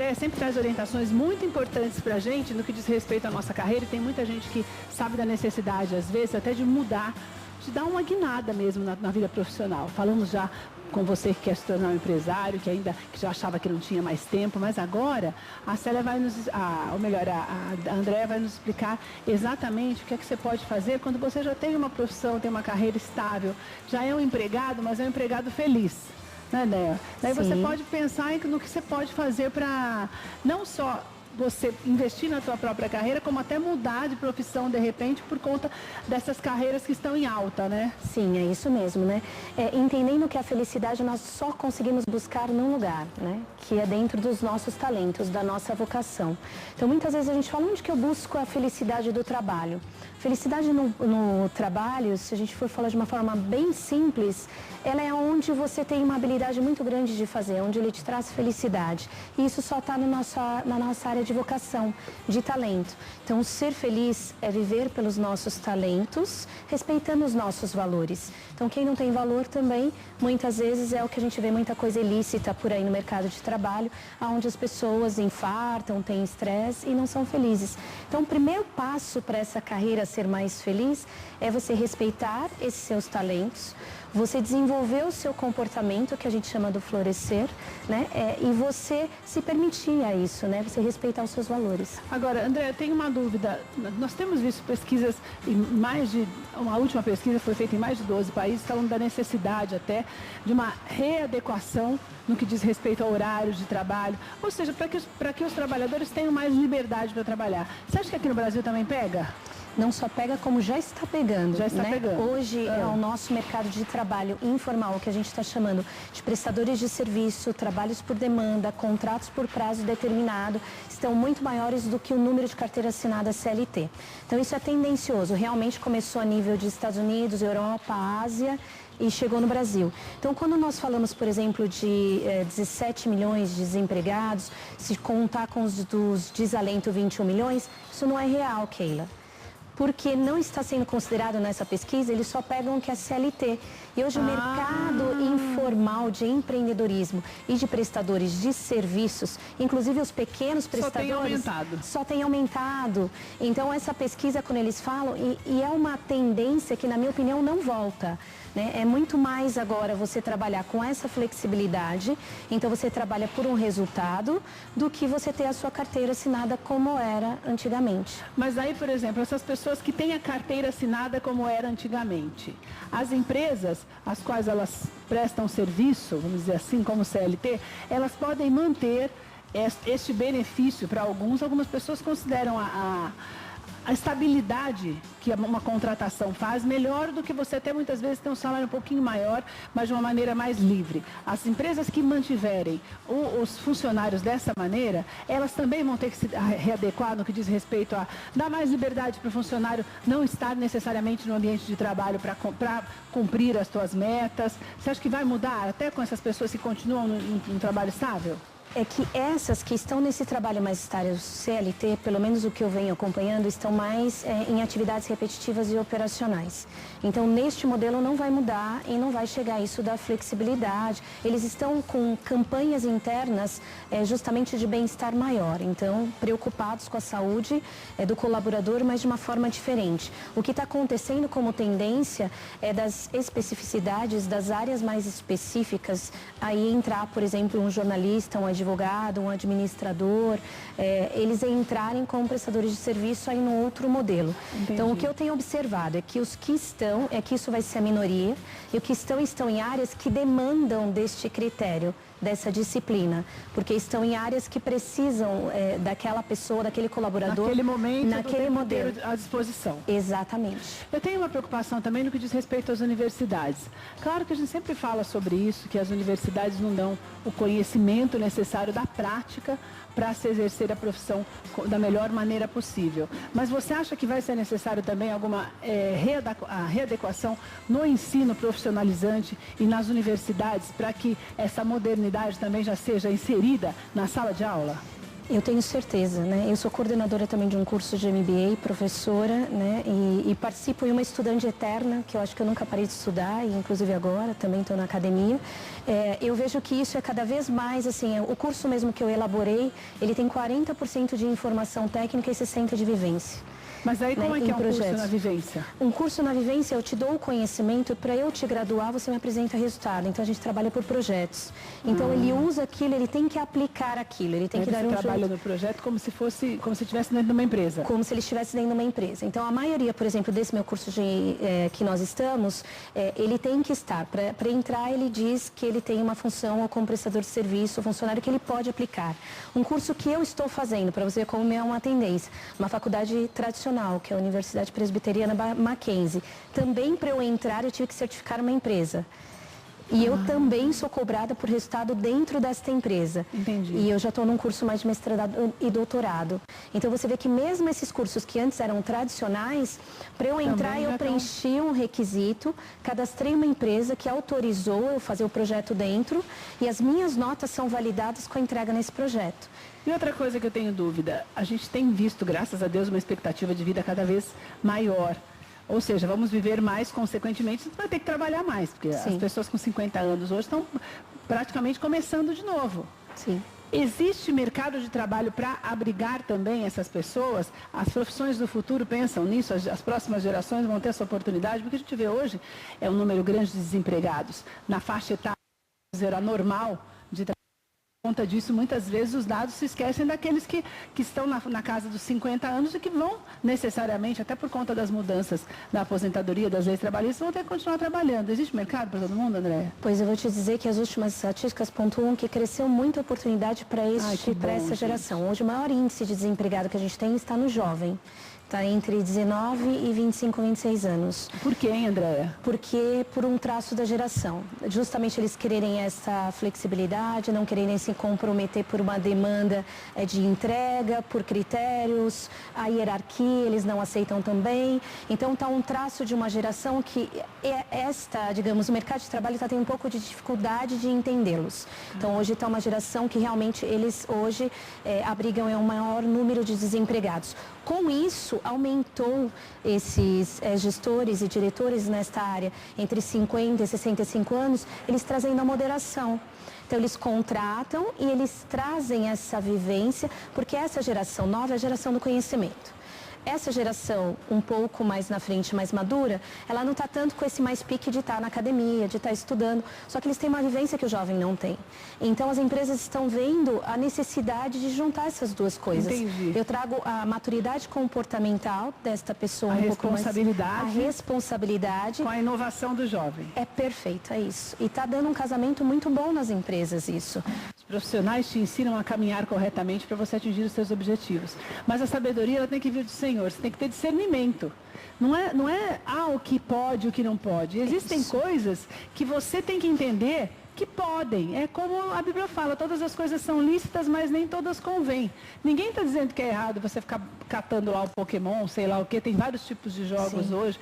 André sempre traz orientações muito importantes para a gente no que diz respeito à nossa carreira, e tem muita gente que sabe da necessidade, às vezes, até de mudar, de dar uma guinada mesmo na vida profissional. Falamos já com você que quer se tornar um empresário, que já achava que não tinha mais tempo, mas agora a Célia vai a Andréa vai nos explicar exatamente o que é que você pode fazer quando você já tem uma profissão, tem uma carreira estável, já é um empregado, mas é um empregado feliz. Né, Andréa? Daí você pode pensar no que você pode fazer para não só você investir na sua própria carreira, como até mudar de profissão de repente por conta dessas carreiras que estão em alta, né? Sim, é isso mesmo, né? Entendendo que a felicidade nós só conseguimos buscar num lugar, né? Que é dentro dos nossos talentos, da nossa vocação. Então, muitas vezes a gente fala, onde que eu busco a felicidade do trabalho? Felicidade no trabalho, se a gente for falar de uma forma bem simples, ela é onde você tem uma habilidade muito grande de fazer, onde ele te traz felicidade. E isso só está na nossa área de vocação, de talento. Então, ser feliz é viver pelos nossos talentos, respeitando os nossos valores. Então, quem não tem valor também, muitas vezes é o que a gente vê muita coisa ilícita por aí no mercado de trabalho, onde as pessoas infartam, têm estresse e não são felizes. Então, o primeiro passo para essa carreira ser mais feliz é você respeitar esses seus talentos, você desenvolver o seu comportamento, que a gente chama do florescer, né? E você se permitir a isso, né? Você respeitar os seus valores. Agora, André, eu tenho uma dúvida. Nós temos visto pesquisas, uma última pesquisa foi feita em mais de 12 países, falando da necessidade até de uma readequação no que diz respeito a horários de trabalho, ou seja, para que os trabalhadores tenham mais liberdade para trabalhar. Você acha que aqui no Brasil também pega? Não só pega, como já está pegando. Já está pegando. Hoje é o nosso mercado de trabalho informal, o que a gente está chamando de prestadores de serviço, trabalhos por demanda, contratos por prazo determinado, estão muito maiores do que o número de carteira assinada CLT. Então isso é tendencioso, realmente começou a nível de Estados Unidos, Europa, Ásia e chegou no Brasil. Então, quando nós falamos, por exemplo, de 17 milhões de desempregados, se contar com os dos desalento 21 milhões, isso não é real, Keila. Porque não está sendo considerado nessa pesquisa, eles só pegam o que é CLT. E hoje o mercado informal de empreendedorismo e de prestadores de serviços, inclusive os pequenos prestadores, só tem aumentado. Então essa pesquisa, quando eles falam, e é uma tendência que, na minha opinião, não volta. Né? É muito mais agora você trabalhar com essa flexibilidade, então você trabalha por um resultado, do que você ter a sua carteira assinada como era antigamente. Mas aí, por exemplo, essas pessoas que têm a carteira assinada como era antigamente, as empresas às quais elas prestam serviço, vamos dizer assim, como CLT, elas podem manter este benefício para algumas pessoas consideram a estabilidade que uma contratação faz melhor do que você ter muitas vezes ter um salário um pouquinho maior, mas de uma maneira mais livre. As empresas que mantiverem os funcionários dessa maneira, elas também vão ter que se readequar no que diz respeito a dar mais liberdade para o funcionário não estar necessariamente no ambiente de trabalho para cumprir as suas metas. Você acha que vai mudar até com essas pessoas que continuam no trabalho estável? É que essas que estão nesse trabalho mais estável CLT, pelo menos o que eu venho acompanhando, estão mais em atividades repetitivas e operacionais. Então, neste modelo não vai mudar e não vai chegar isso da flexibilidade. Eles estão com campanhas internas justamente de bem-estar maior. Então, preocupados com a saúde do colaborador, mas de uma forma diferente. O que está acontecendo como tendência é das especificidades das áreas mais específicas, aí entrar, por exemplo, um jornalista, um advogado, um administrador, eles entrarem como prestadores de serviço aí no outro modelo. Entendi. Então, o que eu tenho observado é que os que estão, que isso vai ser a minoria, e o que estão em áreas que demandam deste critério, dessa disciplina, porque estão em áreas que precisam daquela pessoa, daquele colaborador. Naquele momento, naquele modelo à disposição. Exatamente. Eu tenho uma preocupação também no que diz respeito às universidades. Claro que a gente sempre fala sobre isso, que as universidades não dão o conhecimento necessário da prática para se exercer a profissão da melhor maneira possível. Mas você acha que vai ser necessário também alguma readequação no ensino profissionalizante e nas universidades para que essa modernidade também já seja inserida na sala de aula? Eu tenho certeza, né? Eu sou coordenadora também de um curso de MBA, professora, né? E participo em uma estudante eterna, que eu acho que eu nunca parei de estudar, e inclusive agora também estou na academia. Eu vejo que isso é cada vez mais, assim, o curso mesmo que eu elaborei, ele tem 40% de informação técnica e 60% de vivência. Mas aí como é que é um projetos. curso na vivência? Um curso na vivência, eu te dou o conhecimento, para eu te graduar, você me apresenta resultado. Então, a gente trabalha por projetos. Então, ele usa aquilo, ele tem que aplicar aquilo, ele tem que dar um jeito. Você trabalha no projeto como se estivesse dentro de uma empresa. Como se ele estivesse dentro de uma empresa. Então, a maioria, por exemplo, desse meu curso que nós estamos, ele tem que estar. Para entrar, ele diz que ele tem uma função como prestador de serviço, funcionário que ele pode aplicar. Um curso que eu estou fazendo, para você ver como é uma tendência, uma faculdade tradicional, que é a Universidade Presbiteriana Mackenzie. Também, para eu entrar, eu tive que certificar uma empresa. E eu também sou cobrada por resultado dentro desta empresa. Entendi. E eu já estou num curso mais de mestrado e doutorado. Então, você vê que mesmo esses cursos que antes eram tradicionais, para eu entrar, eu preenchi um requisito, cadastrei uma empresa que autorizou eu fazer o projeto dentro, e as minhas notas são validadas com a entrega nesse projeto. E outra coisa que eu tenho dúvida, a gente tem visto, graças a Deus, uma expectativa de vida cada vez maior. Ou seja, vamos viver mais, consequentemente, você vai ter que trabalhar mais, porque Sim. as pessoas com 50 anos hoje estão praticamente começando de novo. Sim. Existe mercado de trabalho para abrigar também essas pessoas? As profissões do futuro pensam nisso? As próximas gerações vão ter essa oportunidade? Porque a gente vê hoje é um número grande de desempregados. Na faixa etária anormal de trabalho. Por conta disso, muitas vezes os dados se esquecem daqueles que estão na casa dos 50 anos e que vão necessariamente, até por conta das mudanças da aposentadoria, das leis trabalhistas, vão ter que continuar trabalhando. Existe mercado para todo mundo, Andréa? Pois eu vou te dizer que as últimas estatísticas pontuam que cresceu muita oportunidade para essa geração. Hoje o maior índice de desempregado que a gente tem está no jovem. Está entre 19 e 25, 26 anos. Por quê, hein, Andréa? Porque por um traço da geração. Justamente eles quererem essa flexibilidade, não quererem se comprometer por uma demanda de entrega, por critérios, a hierarquia eles não aceitam também. Então está um traço de uma geração que digamos, o mercado de trabalho está tendo um pouco de dificuldade de entendê-los. Então hoje está uma geração que realmente eles hoje abrigam um maior número de desempregados. Com isso, aumentou esses gestores e diretores nesta área entre 50 e 65 anos, eles trazendo a moderação. Então, eles contratam e eles trazem essa vivência, porque essa geração nova é a geração do conhecimento. Essa geração um pouco mais na frente, mais madura, ela não está tanto com esse mais pique de estar na academia, de estar estudando, só que eles têm uma vivência que o jovem não tem. Então, as empresas estão vendo a necessidade de juntar essas duas coisas. Entendi. Eu trago a maturidade comportamental desta pessoa, a responsabilidade com a inovação do jovem. É perfeito, é isso. E está dando um casamento muito bom nas empresas, isso. Os profissionais te ensinam a caminhar corretamente para você atingir os seus objetivos. Mas a sabedoria ela tem que vir do Senhor. Você tem que ter discernimento. Não é o que pode, o que não pode. Existem coisas que você tem que entender que podem. É como a Bíblia fala, todas as coisas são lícitas, mas nem todas convêm. Ninguém está dizendo que é errado você ficar catando lá o Pokémon, sei lá o que, tem vários tipos de jogos Sim. hoje.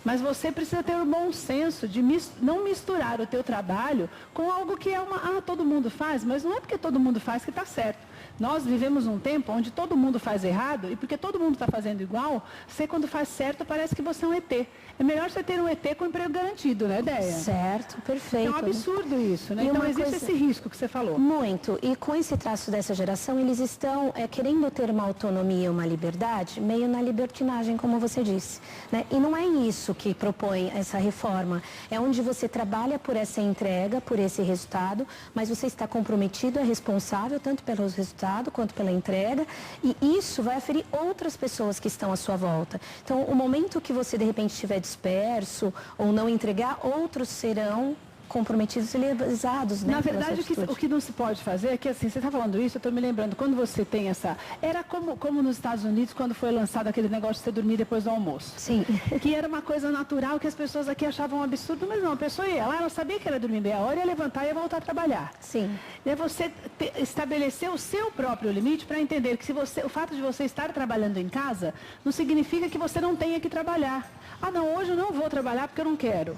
Mas você precisa ter o bom senso de não misturar o teu trabalho com algo que é todo mundo faz, mas não é porque todo mundo faz que está certo. Nós vivemos num tempo onde todo mundo faz errado e porque todo mundo está fazendo igual, você quando faz certo parece que você é um ET. É melhor você ter um ET com emprego garantido, né, Déia? Certo, perfeito. É um absurdo isso, né? Então existe esse risco que você falou. Muito. E com esse traço dessa geração, eles estão querendo ter uma autonomia, uma liberdade, meio na libertinagem, como você disse. Né? E não é isso que propõe essa reforma. É onde você trabalha por essa entrega, por esse resultado, mas você está comprometido, é responsável tanto pelos resultados quanto pela entrega, e isso vai aferir outras pessoas que estão à sua volta. Então, o momento que você, de repente, estiver disperso ou não entregar, outros serão comprometidos e lesados, né? Na verdade, o que não se pode fazer é que, assim, você está falando isso, eu estou me lembrando, quando você tem essa... Era como nos Estados Unidos, quando foi lançado aquele negócio de você dormir depois do almoço. Sim. Que era uma coisa natural que as pessoas aqui achavam um absurdo, mas não, a pessoa ia lá, ela sabia que era dormir meia hora, ia levantar e ia voltar a trabalhar. Sim. E é você estabelecer o seu próprio limite para entender que o fato de você estar trabalhando em casa não significa que você não tenha que trabalhar. Ah, não, hoje eu não vou trabalhar porque eu não quero.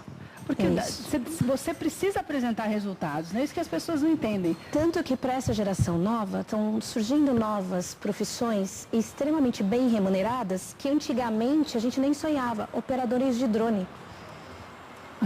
Porque você precisa apresentar resultados, não é isso que as pessoas não entendem. Tanto que para essa geração nova, estão surgindo novas profissões extremamente bem remuneradas, que antigamente a gente nem sonhava, operadores de drone.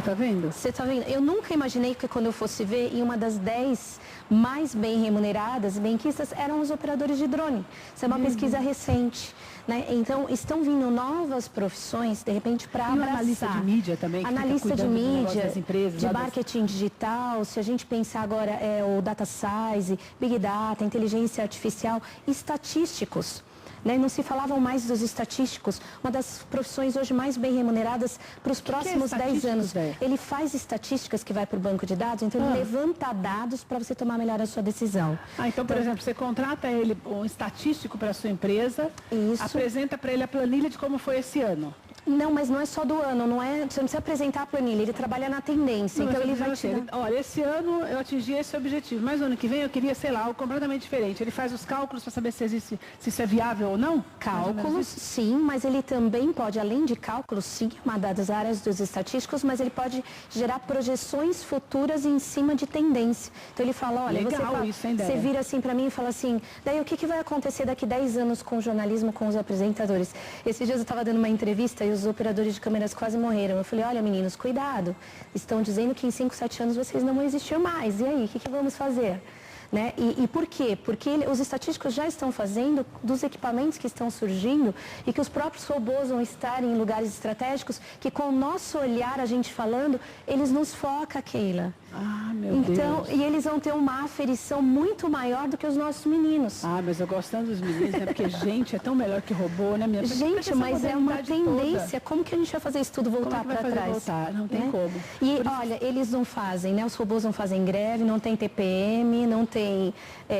Tá vendo? Você tá vendo? Eu nunca imaginei que quando eu fosse ver, em uma das 10 mais bem remuneradas, benquistas, eram os operadores de drone. Isso é uma pesquisa recente, né? Então, estão vindo novas profissões, de repente, para abraçar. Analista de mídia também, que analista de mídia, das empresas, de marketing digital, se a gente pensar agora o data science, big data, inteligência artificial, estatísticos. Né? Não se falavam mais dos estatísticos, uma das profissões hoje mais bem remuneradas para os próximos 10 anos. Ele faz estatísticas que vai para o banco de dados, então ele levanta dados para você tomar melhor a sua decisão. Então, por exemplo, você contrata ele, um estatístico para a sua empresa, apresenta para ele a planilha de como foi esse ano. Não, mas não é só do ano, não é, você não precisa apresentar a planilha, ele trabalha na tendência, então ele vai te dar... Olha, esse ano eu atingi esse objetivo, mas ano que vem eu queria, sei lá, algo completamente diferente. Ele faz os cálculos para saber se isso é viável ou não? Cálculos, sim, mas ele também pode, além de cálculos, sim, uma das áreas dos estatísticos, mas ele pode gerar projeções futuras em cima de tendência. Então ele fala, olha, você vira assim para mim e fala assim, daí o que vai acontecer daqui 10 anos com o jornalismo, com os apresentadores? Esses dias eu estava dando uma entrevista e os operadores de câmeras quase morreram. Eu falei, olha meninos, cuidado, estão dizendo que em 5, 7 anos vocês não vão existir mais. E aí, o que vamos fazer? Né? E por quê? Porque os estatísticos já estão fazendo dos equipamentos que estão surgindo e que os próprios robôs vão estar em lugares estratégicos que com o nosso olhar, a gente falando, eles nos focam, Keila. Ah, meu Deus. E eles vão ter uma aferição muito maior do que os nossos meninos. Ah, mas eu gosto tanto dos meninos, né? Porque gente é tão melhor que robô, né, minha? Gente, mas é uma tendência. Como que a gente vai fazer isso tudo voltar para trás? Voltar? Não tem como. E olha, eles não fazem, né? Os robôs não fazem greve, não tem TPM, não tem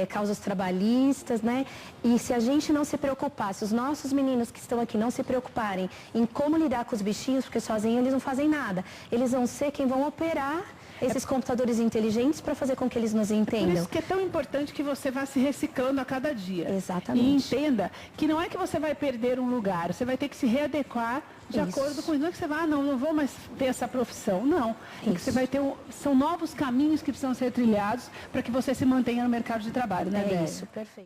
causas trabalhistas, né? E se a gente não se preocupar, se os nossos meninos que estão aqui não se preocuparem em como lidar com os bichinhos, porque sozinhos eles não fazem nada, eles vão ser quem vão operar esses computadores inteligentes para fazer com que eles nos entendam. Por isso que é tão importante que você vá se reciclando a cada dia. Exatamente. E entenda que não é que você vai perder um lugar, você vai ter que se readequar de acordo com isso. Não é que você vai, não vou mais ter essa profissão. Não. É que você vai ter são novos caminhos que precisam ser trilhados para que você se mantenha no mercado de trabalho, né, Beth? Isso, perfeito.